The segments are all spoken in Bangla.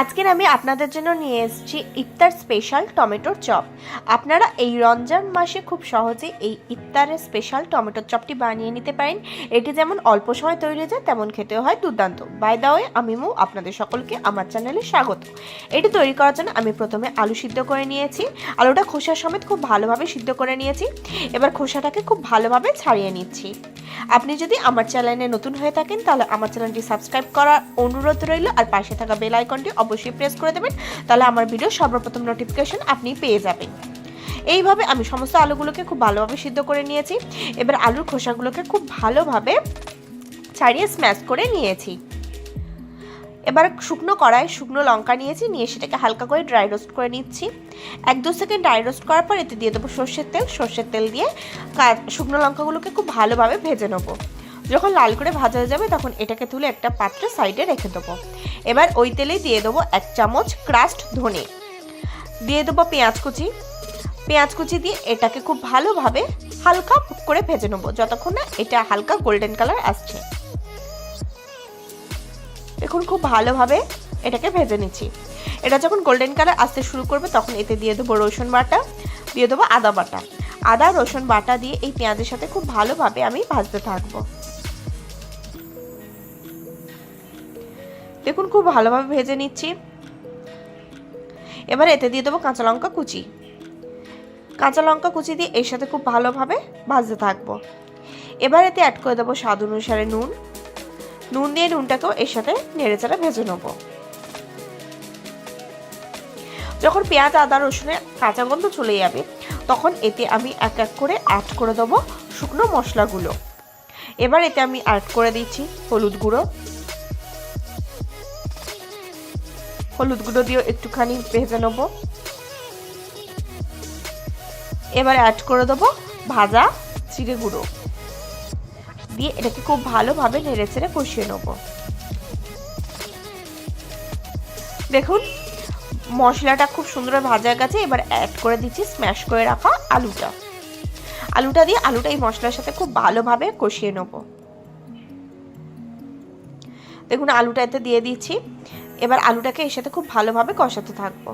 আজকের আমি আপনাদের জন্য নিয়ে এসেছি ইফতার স্পেশাল টমেটোর চপ। আপনারা এই রমজান মাসে খুব সহজে এই ইফতারের স্পেশাল টমেটোর চপটি বানিয়ে নিতে পারেন। এটি যেমন অল্প সময় তৈরি হয়ে যায় তেমন খেতেও হয় দুর্দান্ত। বাই দা ওয়ে, আমি আপনাদের সকলকে আমার চ্যানেলে স্বাগত। এটি তৈরি করার জন্য আমি প্রথমে আলু সিদ্ধ করে নিয়েছি। আলুটা খোসা সমেত খুব ভালোভাবে সিদ্ধ করে নিয়েছি। এবার খোসাটাকে খুব ভালোভাবে ছাড়িয়ে নিচ্ছি। আপনি যদি আমার চ্যানেলে নতুন হয়ে থাকেন তাহলে আমার চ্যানেলটি সাবস্ক্রাইব করার অনুরোধ রইল, আর পাশে থাকা বেল আইকনটি অবশ্যই প্রেস করে দেবেন, তাহলে আমার ভিডিও সর্বপ্রথম নোটিফিকেশন আপনি পেয়ে যাবেন। এইভাবে আমি সমস্ত আলুগুলোকে খুব ভালোভাবে সিদ্ধ করে নিয়েছি। এবার আলুর খোসাগুলোকে খুব ভালোভাবে ছাড়িয়ে স্ম্যাশ করে নিয়েছি। এবার শুকনো কড়াই শুকনো লঙ্কা নিয়েছি, নিয়ে সেটাকে হালকা করে ড্রাই রোস্ট করে নিচ্ছি। 1-2 সেকেন্ড ড্রাই রোস্ট করার পর এতে দিয়ে দেবো সর্ষের তেল দিয়ে শুকনো লঙ্কাগুলোকে খুব ভালোভাবে ভেজে নেবো। যখন লাল করে ভাজা হয়ে যাবে তখন এটাকে তুলে একটা পাত্রে সাইডে রেখে দেবো। এবার ওই তেলেই দিয়ে দেবো 1 চামচ ক্রাশড ধনে, দিয়ে দেবো পেঁয়াজ কুচি দিয়ে এটাকে খুব ভালোভাবে হালকা করে ভেজে নেবো যতক্ষণ না এটা হালকা গোল্ডেন কালার আসছে। দেখুন খুব ভালোভাবে এটাকে ভেজে নিচ্ছি। এটা যখন গোল্ডেন কালার আসতে শুরু করবে তখন এতে দিয়ে দেবো রসুন বাটা, দিয়ে দেবো আদা বাটা। আদা রসুন বাটা দিয়ে এই পেঁয়াজের সাথে খুব ভালোভাবে আমি ভাজতে থাকবো। দেখুন খুব ভালোভাবে ভেজে নিচ্ছি। এবার এতে দিয়ে দেবো কাঁচা লঙ্কা কুচি দিয়ে এর সাথে খুব ভালোভাবে ভাজতে থাকবো। এবার এতে অ্যাড করে দেবো স্বাদ অনুসারে নুন দিয়ে নুনটাকেও এর সাথে নেড়েচেড়ে ভেজে নেবো। যখন পেঁয়াজ আদা রসুনের কাঁচা গন্ধ চলে যাবে তখন এতে আমি এক এক করে অ্যাড করে দেবো শুকনো মশলাগুলো। এবার এতে আমি অ্যাড করে দিচ্ছি হলুদ গুঁড়ো দিয়ে একটুখানি ভেজে নেব। এবার অ্যাড করে দেবো ভাজা জিরে গুঁড়ো দিয়ে এটাকে খুব ভালোভাবে নেড়েচেড়ে কষিয়ে নেব। দেখুন মশলাটা খুব সুন্দর ভাজা গেছে। এবার অ্যাড করে দিচ্ছি স্ম্যাশ করে রাখা আলুটা দিয়ে আলুটা এই মশলার সাথে খুব ভালোভাবে কষিয়ে নেব। দেখুন আলুটা এতে দিয়ে দিচ্ছি। এবার আলুটাকে এর সাথে খুব ভালোভাবে কষাতে থাকবো।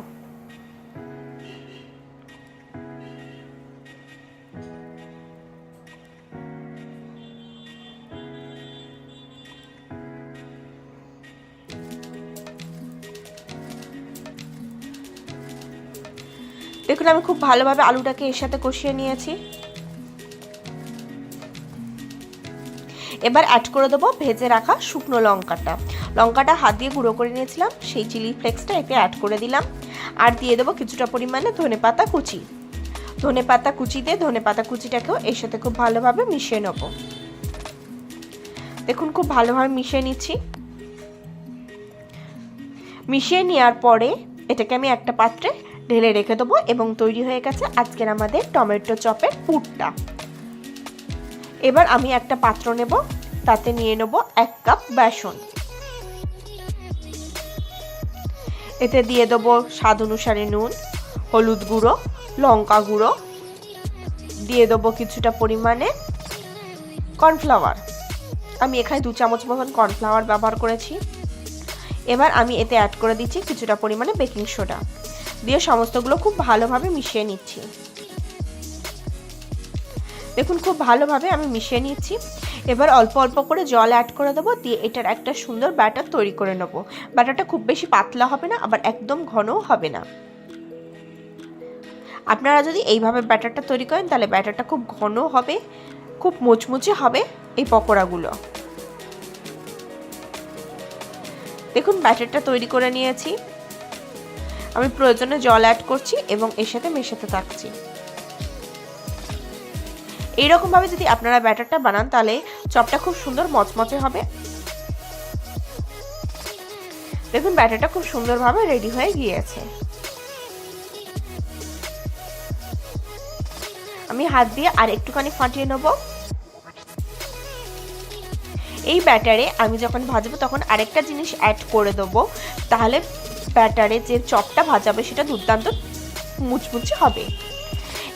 দেখুন আমি খুব ভালোভাবে আলুটাকে এর সাথে কষিয়ে নিয়েছি। এবার অ্যাড করে দেবো ভেজে রাখা শুকনো লঙ্কাটা হাত দিয়ে গুঁড়ো করে নিয়েছিলাম, সেই চিলি ফ্লেক্সটা এতে অ্যাড করে দিলাম। আর দিয়ে দেবো কিছুটা পরিমাণে ধনেপাতা কুচিটাকেও এর সাথে খুব ভালোভাবে মিশিয়ে নেব। দেখুন খুব ভালোভাবে মিশিয়ে নিচ্ছি। মিশিয়ে নেওয়ার পরে এটাকে আমি একটা পাত্রে ঢেলে রেখে দেবো এবং তৈরি হয়ে গেছে আজকের আমাদের টমেটো চপের পুরটা। এবার আমি একটা পাত্র নেব, তাতে নিয়ে নেব 1 কাপ বেসন। এতে দিয়ে দেবো স্বাদ অনুসারে নুন, হলুদ গুঁড়ো, লঙ্কা গুঁড়ো, দিয়ে দেবো কিছুটা পরিমাণে কর্নফ্লাওয়ার। আমি এখানে 2 চামচ মতন কর্নফ্লাওয়ার ব্যবহার করেছি। এবার আমি এতে অ্যাড করে দিচ্ছি কিছুটা পরিমাণে বেকিং সোডা দিয়ে সমস্তগুলো খুব ভালোভাবে মিশিয়ে নিচ্ছি। দেখুন খুব ভালোভাবে আমি মিশিয়ে নিচ্ছি। এবার অল্প অল্প করে জল অ্যাড করে দেবো, দিয়ে এটার একটা সুন্দর ব্যাটার তৈরি করে নেব। ব্যাটারটা খুব বেশি পাতলা হবে না, আবার একদম ঘনও হবে না। আপনারা যদি এইভাবে ব্যাটারটা তৈরি করেন তাহলে ব্যাটারটা খুব ঘন হবে, খুব মুচমুচে হবে এই পকোড়াগুলো। দেখুন ব্যাটারটা তৈরি করে নিয়েছি। আমি প্রয়োজনে জল অ্যাড করছি এবং এর সাথে মেশাতে থাকছি। এইরকম ভাবে যদি আপনারা ব্যাটারটা বানান তাহলে চপটা খুব সুন্দর মচমচে হবে। দেখুন ব্যাটারটা খুব সুন্দরভাবে রেডি হয়ে গিয়েছে। আমি হাত দিয়ে আর একটুখানি ফাটিয়ে নেব। এই ব্যাটারে আমি যখন ভাজবো তখন আরেকটা জিনিস অ্যাড করে দেবো, তাহলে ব্যাটারে যে চপটা ভাজাবে সেটা দুর্দান্ত মুচমুচে হবে।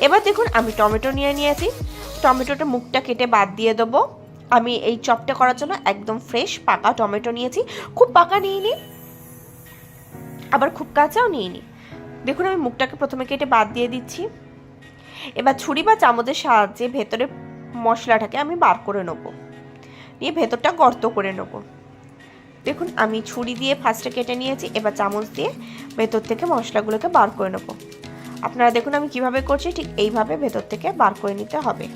এবার দেখুন আমি টমেটো নিয়েছি। টমেটোটা মুখটা কেটে বাদ দিয়ে দেবো। আমি এই চপটা করার জন্য একদম ফ্রেশ পাকা টমেটো নিয়েছি, খুব পাকা নিইনি। আবার খুব কাঁচাও নিইনি। দেখুন আমি মুখটাকে প্রথমে কেটে বাদ দিয়ে দিচ্ছি। এবার ছুরি বা চামচের সাহায্যে ভেতরে মশলাটাকে আমি বার করে নেব, নিয়ে ভেতরটা গর্ত করে নেব। দেখুন আমি ছুরি দিয়ে ফার্স্টে কেটে নিয়েছি, এবার চামচ দিয়ে ভেতর থেকে মশলাগুলোকে বার করে নেব। আপনারা দেখুন আমি কিভাবে করছি, ঠিক এইভাবে ভেতর থেকে বার করে নিতে হবে।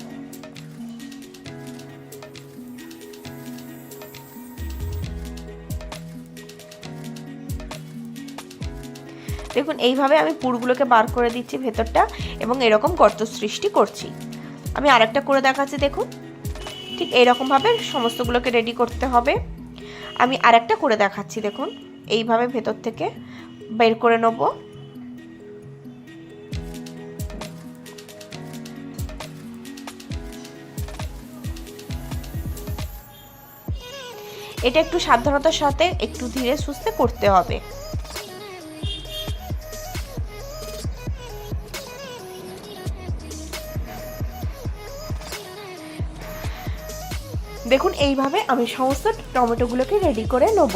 দেখুন এইভাবে আমি পুরগুলোকে বার করে দিচ্ছি ভেতরটা, এবং এরকম গর্ত সৃষ্টি করছি। আমি আরেকটা করে দেখাচ্ছি। দেখুন ঠিক এইরকমভাবে সমস্তগুলোকে রেডি করতে হবে। আমি আরেকটা করে দেখাচ্ছি। দেখুন এইভাবে ভেতর থেকে বের করে নেব। এটা একটু সাবধানতার সাথে একটু ধীরে সুস্থে করতে হবে। দেখুন এইভাবে আমি সমস্ত টমেটোগুলোকে রেডি করে নেব।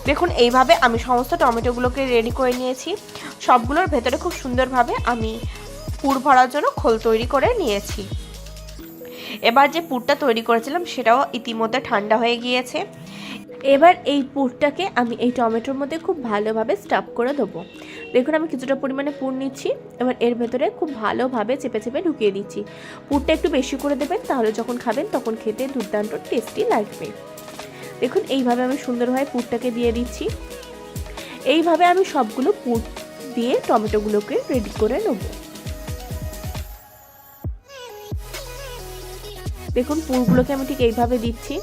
দেখুন এইভাবে আমি সমস্ত টমেটোগুলোকে রেডি করে নিয়েছি। সবগুলোর ভেতরে খুব সুন্দরভাবে আমি পুর ভরার জন্য খোল তৈরি করে নিয়েছি। এবার যে পুরটা তৈরি করেছিলাম সেটাও ইতিমধ্যে ঠান্ডা হয়ে গিয়েছে। এবার এই পুরটাকে আমি এই টমেটোর মধ্যে খুব ভালোভাবে স্টাফ করে দেবো। দেখুন আমি কিছুটা পরিমাণে পুর নিচ্ছি, এবার এর ভেতরে খুব ভালোভাবে চেপে চেপে ঢুকিয়ে দিচ্ছি। পুরটা একটু বেশি করে দেবেন, তাহলে যখন খাবেন তখন খেতে দুর্দান্ত টেস্টি লাগবে। দেখুন এইভাবে আমি সুন্দরভাবে পুরটাকে দিয়ে দিচ্ছি। এইভাবে আমি সবগুলো পুর দিয়ে টমেটোগুলোকে রেডি করে নেব। দেখুন পুরগুলোকে আমি ঠিক এইভাবে দিচ্ছি,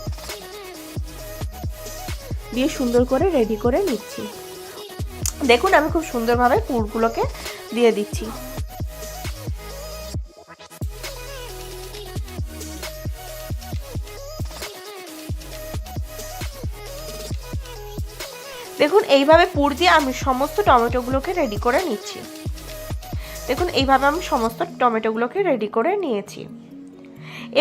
দিয়ে সুন্দর করে রেডি করে নিচ্ছি। দেখুন আমি খুব সুন্দরভাবে পুরগুলোকে দিয়ে দিচ্ছি। দেখুন এইভাবে পুর দিয়ে আমি সমস্ত টমেটোগুলোকে রেডি করে নিচ্ছি। দেখুন এইভাবে আমি সমস্ত টমেটোগুলোকে রেডি করে নিয়েছি।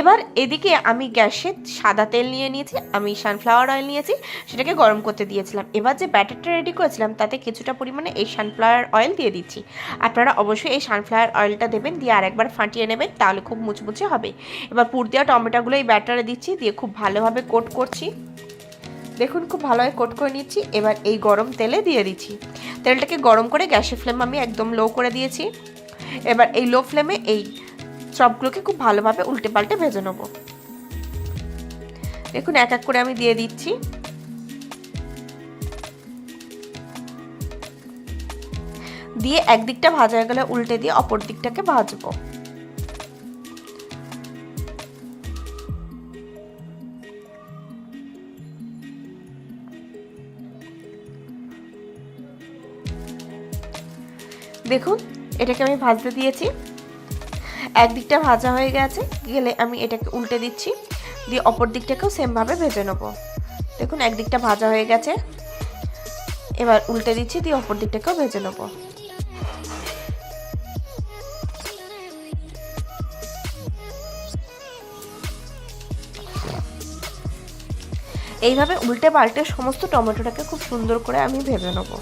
এবার এদিকে আমি গ্যাসে সাদা তেল নিয়ে নিয়েছি, আমি সানফ্লাওয়ার অয়েল নিয়েছি, সেটাকে গরম করতে দিয়েছিলাম। এবার যে ব্যাটারটা রেডি করেছিলাম তাতে কিছুটা পরিমাণে এই সানফ্লাওয়ার অয়েল দিয়ে দিচ্ছি। আপনারা অবশ্যই এই সানফ্লাওয়ার অয়েলটা দেবেন, দিয়ে আরেকবার ফাটিয়ে নেবেন, তাহলে খুব মুচমুচে হবে। এবার পুর দেওয়া টমেটোগুলো এই ব্যাটারে দিচ্ছি, দিয়ে খুব ভালোভাবে কোট করছি। দেখুন খুব ভালোভাবে কোট করে নিচ্ছি। এবার এই গরম তেলে দিয়ে দিচ্ছি। তেলটাকে গরম করে গ্যাসের ফ্লেম আমি একদম লো করে দিয়েছি। এবার এই লো ফ্লেমে এই সবগুলোকে খুব ভালোভাবে উল্টে পাল্টে ভেজে নেব। দেখুন এক এক করে আমি দিয়ে দিচ্ছি। দিয়ে একদিকটা ভাজা হয়ে গেলে উল্টে দিয়ে অপর দিকটাকে ভাজবো। দেখুন এটাকে আমি ভাজতে দিয়েছি, একদিকটা ভাজা হয়ে গেলে আমি এটাকে উল্টে দিচ্ছি, দিয়ে অপর দিকটাকেও সেমভাবে ভেজে নেব। দেখুন একদিকটা ভাজা হয়ে গেছে, এবার উল্টে দিচ্ছি, দিয়ে অপর দিকটাকেও ভেজে নেব। এইভাবে উল্টে পাল্টে সমস্ত টমেটোটাকে খুব সুন্দর করে আমি ভেজে নেব।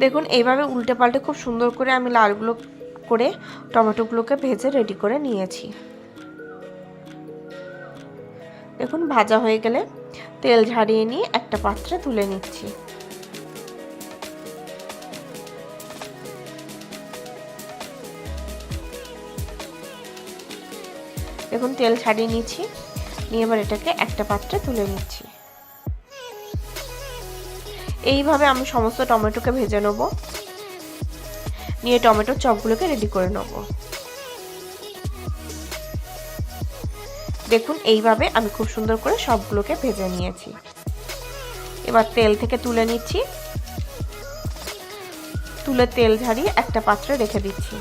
দেখুন এইভাবে উল্টে পাল্টে খুব সুন্দর করে আমি লালগুলো করে টমেটোগুলোকে ভেজে রেডি করে নিয়েছি। দেখুন ভাজা হয়ে গেলে তেল ঝারিয়ে নিয়ে একটা পাত্রে তুলে নিচ্ছি। দেখুন তেল ছাড়িয়ে নিচ্ছি, নিয়ে এবার এটাকে একটা পাত্রে তুলে নিচ্ছি। এইভাবে আমি সমস্ত টমেটোকে ভেজে নেব, নিয়ে টমেটোর চপগুলোকে রেডি করে নেব। দেখুন এইভাবে আমি খুব সুন্দর করে সবগুলোকে ভেজে নিয়েছি। এবার তেল থেকে তুলে নিচ্ছি, তুলে তেল ঝারিয়ে একটা পাত্রে রেখে দিচ্ছি।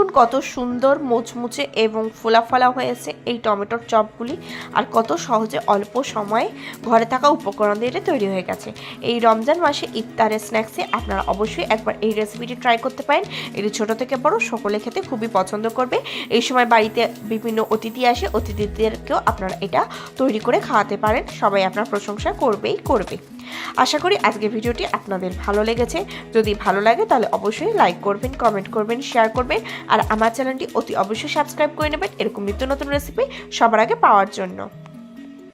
দেখুন কত সুন্দর মুচমুচে এবং ফোলা ফোলা হয়েছে এই টমেটোর চপগুলি, আর কত সহজে অল্প সময়ে ঘরে থাকা উপকরণ দিয়ে এটা তৈরি হয়ে গেছে। এই রমজান মাসে ইফতারের স্ন্যাক্সে আপনারা অবশ্যই একবার এই রেসিপিটি ট্রাই করতে পারেন। এটি ছোট থেকে বড় সকলে খেতে খুবই পছন্দ করবে। এই সময় বাড়িতে বিভিন্ন অতিথি আসে, অতিথিদেরকেও আপনারা এটা তৈরি করে খাওয়াতে পারেন, সবাই আপনার প্রশংসা করবেই করবে। আশা করি আজকের ভিডিওটি আপনাদের ভালো লেগেছে। যদি ভালো লাগে তাহলে অবশ্যই লাইক করবেন, কমেন্ট করবেন, শেয়ার করবেন, আর আমার চ্যানেলটি অতি অবশ্যই সাবস্ক্রাইব করে নেবেন এরকম নিত্য নতুন রেসিপি সবার আগে পাওয়ার জন্য।